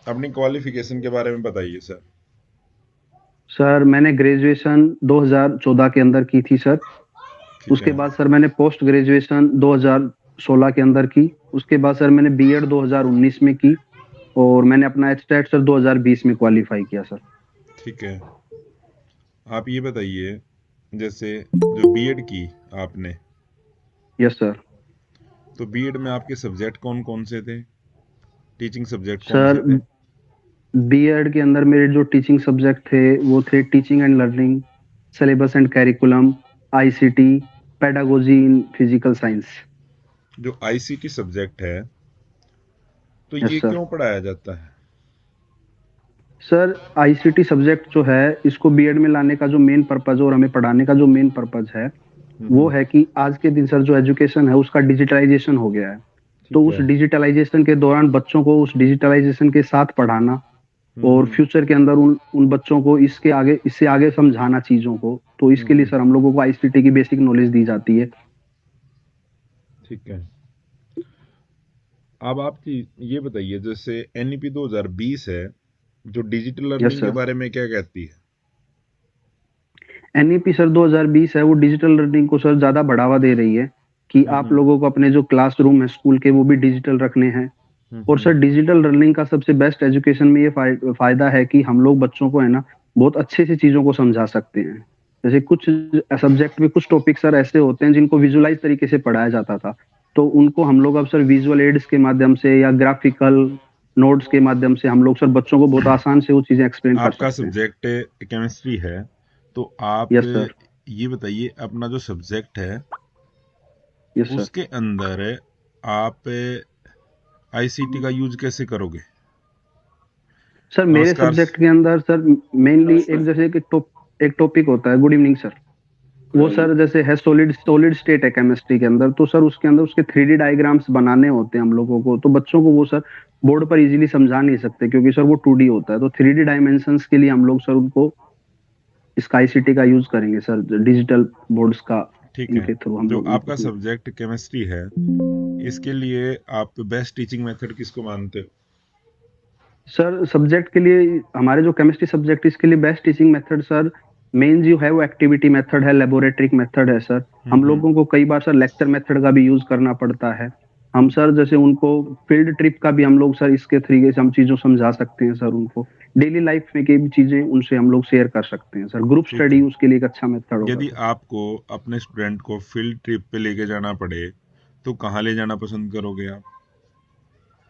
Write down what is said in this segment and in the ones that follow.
अपनी क्वालिफिकेशन के बारे में बताइए सर। सर मैंने ग्रेजुएशन 2014 के अंदर की थी सर। ठीक उसके है। बाद सर मैंने पोस्ट ग्रेजुएशन 2016 के अंदर की। उसके बाद सर मैंने बीएड 2019 में की और मैंने अपना एचटेट सर 2020 में क्वालिफाई किया सर। ठीक है। आप ये बताइए, जैसे जो बीएड की आपने, यस सर। तो बीएड में आपके सब्जेक्ट कौन कौन से थे? टीचिंग सब्जेक्ट कौन सर से थे? बीएड के अंदर मेरे जो टीचिंग सब्जेक्ट थे वो थे teaching and learning, syllabus and curriculum, ICT, pedagogy in physical science. जो आईसीटी सब्जेक्ट है, तो यस ये सर। क्यों पढ़ाया जाता है? सर आईसीटी सब्जेक्ट जो है इसको बीएड में लाने का जो मेन पर्पज और हमें पढ़ाने का जो मेन पर्पज है वो हम्म। है कि आज के दिन सर जो एजुकेशन है उसका डिजिटलाइजेशन हो गया है। तो ठीक उस है। डिजिटलाइजेशन के दौरान बच्चों को उस डिजिटलाइजेशन के साथ पढ़ाना और हम्म। फ्यूचर के अंदर उन उन बच्चों को इससे आगे समझाना चीजों को, तो इसके लिए हम्म। सर हम लोगों को आईसीटी की बेसिक नॉलेज दी जाती है। ठीक है। अब आप ये बताइए, जैसे एनईपी 2020 है, जो डिजिटल यस लर्निंग के सर। बारे में क्या कहती है? एनईपी सर 2020 है वो डिजिटल लर्निंग को सर ज्यादा बढ़ावा दे रही है कि आप हम्म। लोगों को अपने जो क्लासरूम है स्कूल के वो भी डिजिटल रखने हैं। और हम्म। सर डिजिटल लर्निंग का सबसे बेस्ट एजुकेशन में ये फायदा है कि हम लोग बच्चों को है ना बहुत अच्छे से चीजों को समझा सकते हैं। जैसे कुछ सब्जेक्ट में कुछ टॉपिक सर ऐसे होते हैं जिनको विजुअलाइज तरीके से पढ़ाया जाता था, तो उनको हम लोग अब सर विजुअल एड्स के माध्यम से या ग्राफिकल नोट्स के माध्यम से हम लोग सर बच्चों को बहुत आसान से वो चीजें एक्सप्लेन कर आपका सकते हैं। सब्जेक्ट केमिस्ट्री है, तो आप यस सर। ये बताइए, अपना जो सब्जेक्ट है यस सर। उसके अंदर आप आईसीटी का यूज कैसे करोगे? सर मेरे नमस्कार। सब्जेक्ट के अंदर सर मेनली एक जैसे कि एक टॉपिक होता है, गुड इवनिंग सर। वो सर जैसे है सॉलिड सॉलिड स्टेट है केमिस्ट्री के अंदर, तो सर उसके अंदर उसके 3D डायग्राम्स बनाने होते हैं हम लोगों को, तो बच्चों को वो सर बोर्ड पर इजीली समझा नहीं सकते क्योंकि सर वो 2D होता है। तो 3D डायमेंशंस के लिए हम लोग सर उनको इसका आईसीटी का यूज करेंगे सर, डिजिटल बोर्ड्स का। ठीक है। इनके थ्रू हम जो लोग उनको आपका सब्जेक्ट केमिस्ट्री है, इसके लिए आप बेस्ट टीचिंग मेथड किसको मानते हो? सर सब्जेक्ट के लिए हमारे जो केमिस्ट्री सब्जेक्ट इसके लिए best teaching method sir main जो है वो एक्टिविटी मेथड है, लेबोरेटरी मेथड है सर। हम हम्म। लोगों को कई बार सर लेक्चर मेथड का भी यूज करना पड़ता है। हम सर जैसे उनको फील्ड ट्रिप का भी हम लोग सर इसके तरीके से हम चीजों समझा सकते हैं सर उनको। डेली लाइफ में की भी चीजें उनसे हम लोग शेयर कर सकते हैं सर। ग्रुप ठीक स्टडी है। उसके लिए एक अच्छा मेथड होगा यदि सर। आपको अपने स्टूडेंट को फील्ड ट्रिप पे लेके जाना पड़े, तो कहाँ ले जाना पसंद करोगे आप?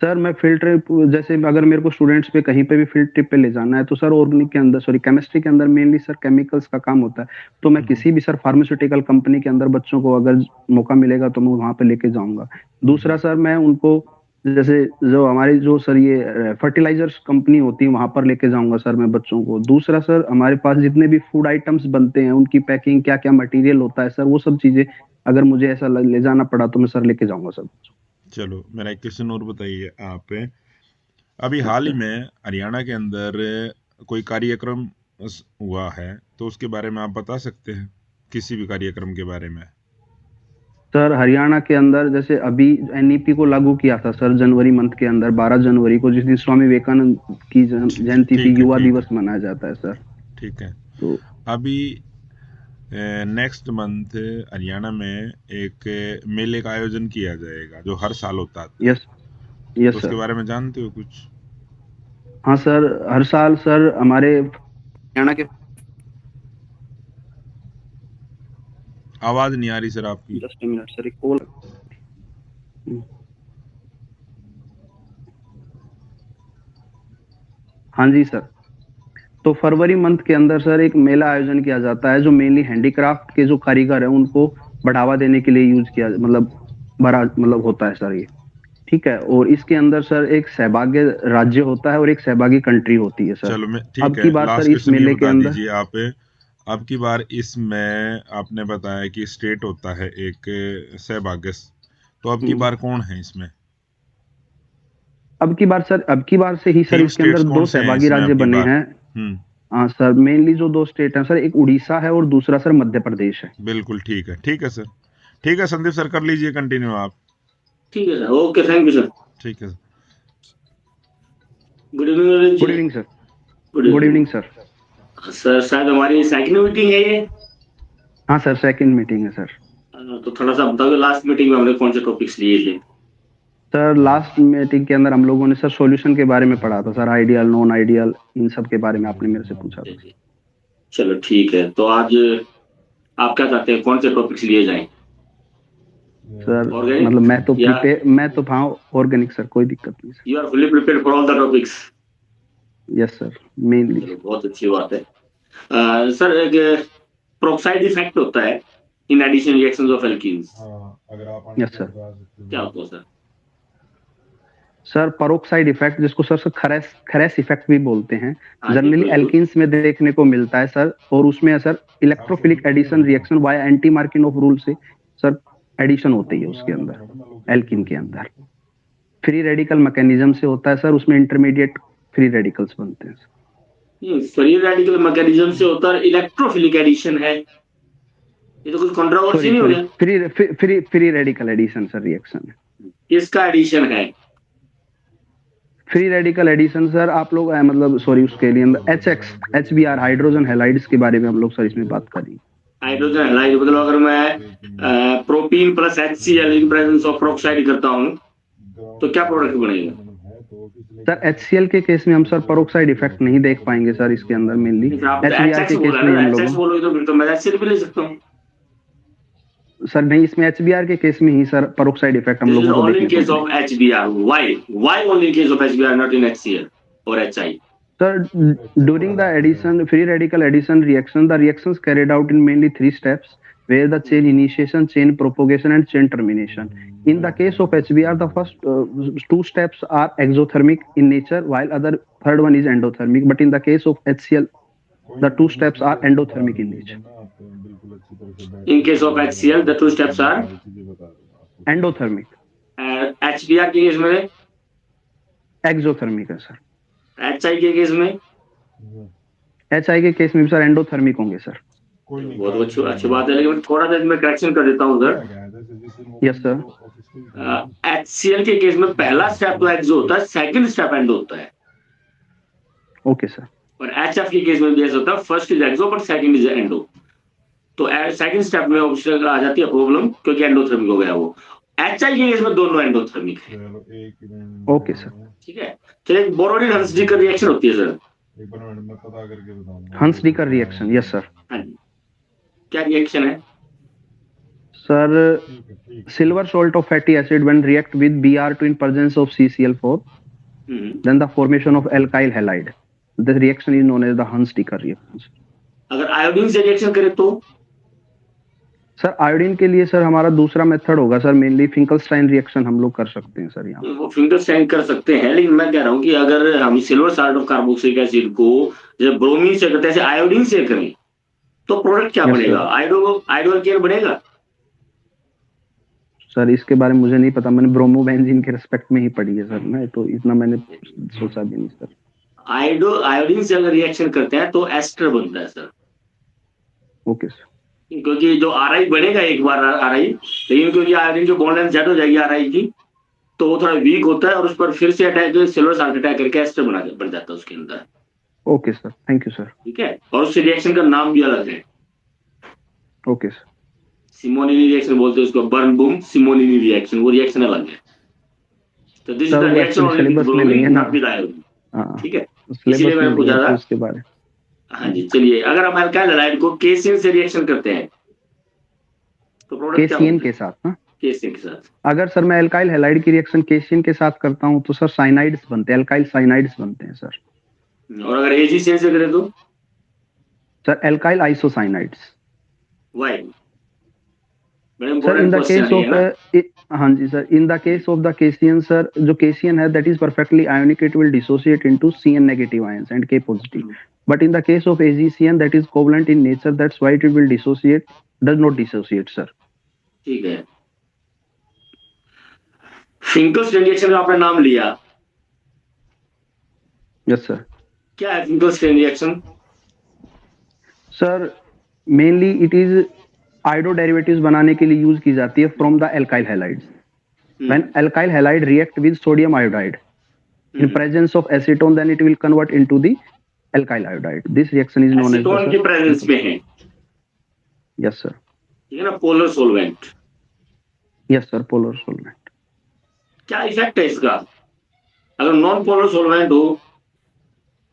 सर मैं फील्ड ट्रिप जैसे अगर मेरे को स्टूडेंट्स पे कहीं पे भी फील्ड ट्रिप पे ले जाना है तो सर ऑर्गेनिक के अंदर सॉरी केमिस्ट्री के अंदर मेनली सर केमिकल्स का काम होता है। तो मैं हम्म। किसी भी सर फार्मास्यूटिकल कंपनी के अंदर बच्चों को अगर मौका मिलेगा तो मैं वहां पे लेके जाऊंगा। दूसरा सर मैं उनको जैसे जो हमारी जो सर ये फर्टिलाइजर्स कंपनी होती है वहां पर लेके जाऊंगा सर मैं बच्चों को। दूसरा सर हमारे पास जितने भी फूड आइटम्स बनते हैं उनकी पैकिंग क्या क्या मटेरियल होता है सर वो सब चीजें अगर मुझे ऐसा ले जाना पड़ा तो मैं सर लेके जाऊंगा सर। चलो, मेरा एक क्वेश्चन और बताइए आप। अभी यस हाल ही सर। में हरियाणा के अंदर कोई कार्यक्रम हुआ है, तो उसके बारे में आप बता सकते हैं, किसी भी कार्यक्रम के बारे में? सर हरियाणा के अंदर जैसे अभी एनईपी को लागू किया था सर जनवरी मंथ के अंदर 12 जनवरी को, जिस दिन स्वामी विवेकानंद की जयंती थी, ठीक है। युवा ठीक दिवस है। मनाया जाता है सर। ठीक है। तो अभी नेक्स्ट मंथ हरियाणा में एक मेले का आयोजन किया जाएगा, जो हर साल होता आता यस। है। तो यस उसके सर। बारे में जानते हो कुछ? हाँ सर हर साल सर हमारे हरियाणा के आवाज नहीं आ रही सर आपकी। 10 मिनट सर एक कॉल। हाँ जी सर। तो फरवरी मंथ के अंदर सर एक मेला आयोजन किया जाता है जो मेनली हैंडीक्राफ्ट के जो कारीगर है उनको बढ़ावा देने के लिए यूज किया मतलब बड़ा मतलब होता है सर ये। ठीक है, और इसके अंदर सर एक सहभागी राज्य होता है और एक सहभागी कंट्री होती है सर। चलो, मैं अब ठीक है, की बार सर लास्ट इस क्वेश्चन ये मेले के बता अंदर दीजिए आप। अब की बार इसमें आपने बताया कि स्टेट होता है एक सहभागी, तो अब की हम्म, बार कौन है इसमें? अब की बार से ही सर थीम इसके अंदर स्टेट्स कौन दो से हैं सहभागी इसमें राज्य अब की बने बार? हैं। हम्म। हाँ सर मेनली जो दो स्टेट हैं सर, एक उड़ीसा है और दूसरा सर मध्य प्रदेश है। बिल्कुल ठीक है। ठीक है सर। ठीक है संदीप सर, कर लीजिए कंटिन्यू आप। ठीक है sir, okay, thank you sir. ठीक है। Good evening Naresh Goud ji. Evening sir. Good good evening evening sir. Sir. शायद हमारी सेकंड मीटिंग है ये। हाँ सर, सेकंड मीटिंग है सर। तो थोड़ा सा बताओ, लास्ट मीटिंग में हमने कौन से टॉपिक्स लिए थे? सर लास्ट मीटिंग के अंदर हम लोगों ने सर सॉल्यूशन के बारे में पढ़ा था सर, आइडियल नॉन आइडियल इन सब के बारे में आपने मेरे से पूछा था। जी, चलो ठीक है। तो आज आप क्या चाहते हैं, कौन से टॉपिक्स लिए जाएं? सर ऑर्गेनिक मतलब या मैं तो हाँ ऑर्गेनिक सर, कोई दिक्कत नहीं sir. You are fully prepared for all the topics? Yes sir, mainly. चलो बहुत अच्छी बात है। सर एक प्रोक्साइड इफेक्ट होता है in addition reactions of alkenes. Yes sir. क्या होता है सर? सर परोक्साइड इफेक्ट, जिसको सर खरेस इफेक्ट भी बोलते हैं, हाँ जी जनरली बिल्कुल। एल्कीन्स में देखने को मिलता है सर। और उसमें sir electrophilic addition reaction via anti Markovnikov rule से सर एडिशन होती है उसके अंदर, एल्कीन के अंदर। फ्री रेडिकल मैकेनिज्म से होता है सर, उसमें इंटरमीडिएट फ्री रेडिकल्स बनते हैं। फ्री रेडिकल मैकेनिज्म से होता है, इलेक्ट्रोफिलिक एडिशन है, ये तो कुछ कंट्रोवर्सी सॉरी नहीं हो सॉरी, गया? Free radical addition sir reaction है। किसका एडिशन है? फ्री रेडिकल एडिशन सर आप लोग मतलब सॉरी उसके लिए HBr हाइड्रोजन हैलाइड्स के बारे में हम लोग सर इसमें बात करेंगे। हाइड्रोजन हैलाइड मतलब अगर मैं propene plus HCl in presence of peroxide करता हूं तो क्या प्रोडक्ट बनेगा? सर HCl के केस में हम सर परोक्साइड इफेक्ट नहीं देख पाएंगे सर इसके अंदर मेनली। आप HBr HX के केस बोला में ना, हम HX लोग बोलोगे तो फिर तो मैं HCl भी ले सकता हूं। सर नहीं, इसमें HBr के केस में ही सर परोक्साइड इफेक्ट हम लोगों को only in देखने case को of HBr. Why only in case of HBr, not in HCl or HI? Sir, during the addition, free radical addition reaction, the reactions carried out in mainly 3 steps, where the chain initiation, chain propagation, and chain termination. In the case of HBr, the first 2 steps are exothermic in nature, while third one is endothermic. But in the case of HCl, the 2 steps are endothermic in nature. In case of HCl, the 2 steps are Endothermic. HBr के case में Exothermic है sir. HI के case में HI के case में भी sir endothermic होंगे sir. बहुत अच्छी बात है, लेकिन थोड़ा सा मैं करेक्शन कर देता हूँ सर। Yes sir. HCl के केस में पहला स्टेप तो एक्सो होता है, सेकंड स्टेप एंडो होता है। Okay sir. और HF के केस में भी ऐसा होता है, first is exo but second is endo. तो सेकंड स्टेप में ऑप्शन आ जाती है प्रॉब्लम, क्योंकि एंडोथर्मिक हो गया वो। HI के केस में दोनों एंडोथर्मिक है। Okay sir. ठीक है। चलिए, बोरोडिन हंसडीकर रिएक्शन होती है sir. Hunsdiecker reaction, yes sir. हाँ जी, क्या रिएक्शन है sir? Silver salt of fatty acid when react with Br2 in presence of CCl4, then the formation of alkyl halide. This reaction is known as the Hunsdiecker reaction. अगर iodine से reaction करें तो? Sir iodine के लिए sir हमारा दूसरा method होगा sir, mainly फिंकलस्टाइन reaction हम लोग कर सकते हैं सर यहाँ। वो फिंकलस्टाइन कर सकते हैं, लेकिन मैं कह रहा हूँ कि अगर हम silver salt of carboxylic acid को जब ब्रोमीन से करते हैं, आयोडीन से करें, तो प्रोडक्ट क्या बनेगा? आयोडो बनेगा सर? इसके बारे में मुझे नहीं पता, मैंने ब्रोमोबेंजीन के रिस्पेक्ट में ही पढ़ी है सर, मैं तो इतना मैंने सोचा भी नहीं सर। आयोडीन से अगर रिएक्शन करते हैं तो एस्टर बनता है सर। Okay sir. क्योंकि जो आरआई बनेगा एक बार आरआई, लेकिन क्योंकि आयोडीन की बॉन्ड लेंथ ज्यादा हो जाएगी आरआई की, तो वो थोड़ा वीक होता है और उस पर फिर से अटैक सिल्वर साल्ट अटैक करके एस्टर बन जाता है उसके अंदर। Okay sir, thank you sir. ठीक है, और उस रिएक्शन का नाम भी अलग है। Okay sir. सिमोनिनी रिएक्शन बोलते हैं उसको, बर्नबूम सिमोनिनी रिएक्शन, वो रिएक्शन अलग है। तो this is the reaction only with bromine, not with iodine. ठीक है, इसलिए मैं पूछा था उसके बारे। हाँ जी। चलिए, अगर हम अल्काइल हैलाइड को केसीएन से रिएक्शन करते हैं तो प्रोडक्ट क्या केसीएन के साथ ना? केसीएन के साथ अगर सर मैं अल्काइल हैलाइड की रिएक्शन केसीएन के साथ करता हूं तो सर साइनाइड्स बनते हैं, अल्काइल साइनाइड्स बनते हैं सर। और अगर एजीसीएन से करें तो sir alkyl isocyanides. Why? Sir in the case of हाँ जी sir, in the case of the KCN sir, जो केसीएन है that is perfectly ionic, it will dissociate into CN negative ions and K positive. But in the case of AgCN that is covalent in nature, that's why it will dissociate, does not dissociate sir. ठीक है। Finkelstein reaction का आपने नाम लिया। Yes sir. क्या है Finkelstein reaction? Sir mainly it is iodo derivatives बनाने के लिए यूज की जाती है from the alkyl halides. When alkyl halide react with sodium iodide in presence of acetone, then it will convert into the alkyl iodide. This reaction is known as acetone के presence में है, yes sir, ठीक है ना, polar solvent. yes sir, polar solvent. क्या effect है इसका? अगर नॉन पोलर सोलवेंट हो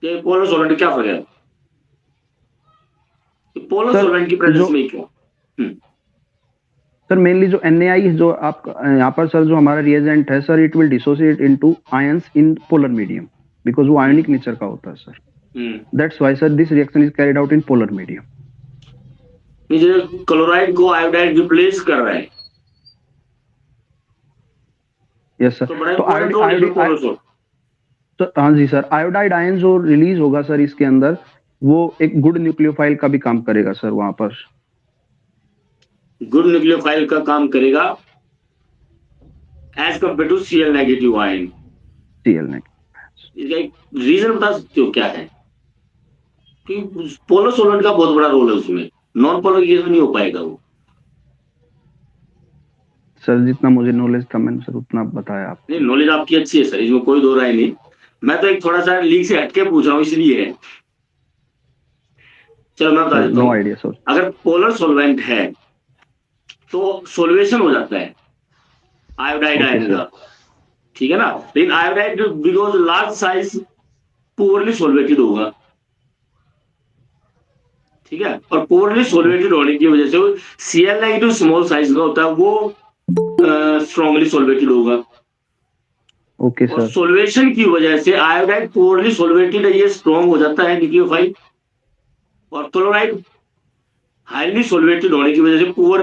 तो पोलर सोलवेंट क्या फर्क है? पोलर Sir, सोलवेंट की प्रेजेंस जो- में क्यों? सर मेनली जो NaI जो आप यहाँ पर सर जो हमारा रिएजेंट है sir, it will dissociate into ions in polar medium, because वो आयोनिक नेचर का होता है sir. That's why sir this reaction is carried out in polar medium. जो क्लोराइड को आयोडाइड रिप्लेस कर रहा है, यस सर। तो बड़ा तो important role है जो पोलर सोल। तो हाँ जी सर, आयोडाइड आयन जो रिलीज होगा सर इसके अंदर, वो एक गुड न्यूक्लियोफाइल का भी काम करेगा सर वहां पर। गुड न्यूक्लियोफाइल का काम करेगा as compare to Cl negative ion. Cl ने इसका एक रीजन बता सकते हो क्या है? कि पोलर सोलवेंट का बहुत बड़ा रोल है उसमें, नॉन पोलर केस में नहीं हो पाएगा वो। सर जितना मुझे नॉलेज था मैंने सर उतना बताया आप। नहीं, नॉलेज आपकी अच्छी है सर, इसमें कोई दो राय नहीं। मैं तो एक थोड़ा सा लीक से हटके पूछ रहा हूँ इसलिए। चलो मैं बता देता नो हूँ। Idea sir. अगर पोलर सोलवेंट है तो सोल्वेशन हो जाता है आयोडाइड Okay, आयन sir. का, ठीक है ना। लेकिन iodide because large size poorly solvated होगा, ठीक है, और पोरली सोलवेटेड होने की वजह से Cl नेगेटिव स्मॉल साइज का होता है, वो स्ट्रॉन्गली सोलवेटेड होगा। ओके और सर। सोल्वेशन की वजह से आयोडाइड पोरली सोलवेटेड है, ये स्ट्रॉन्ग हो जाता है न्यूक्लियोफाइल, और क्लोराइड हाईली सोलवेटेड होने की वजह से पुअर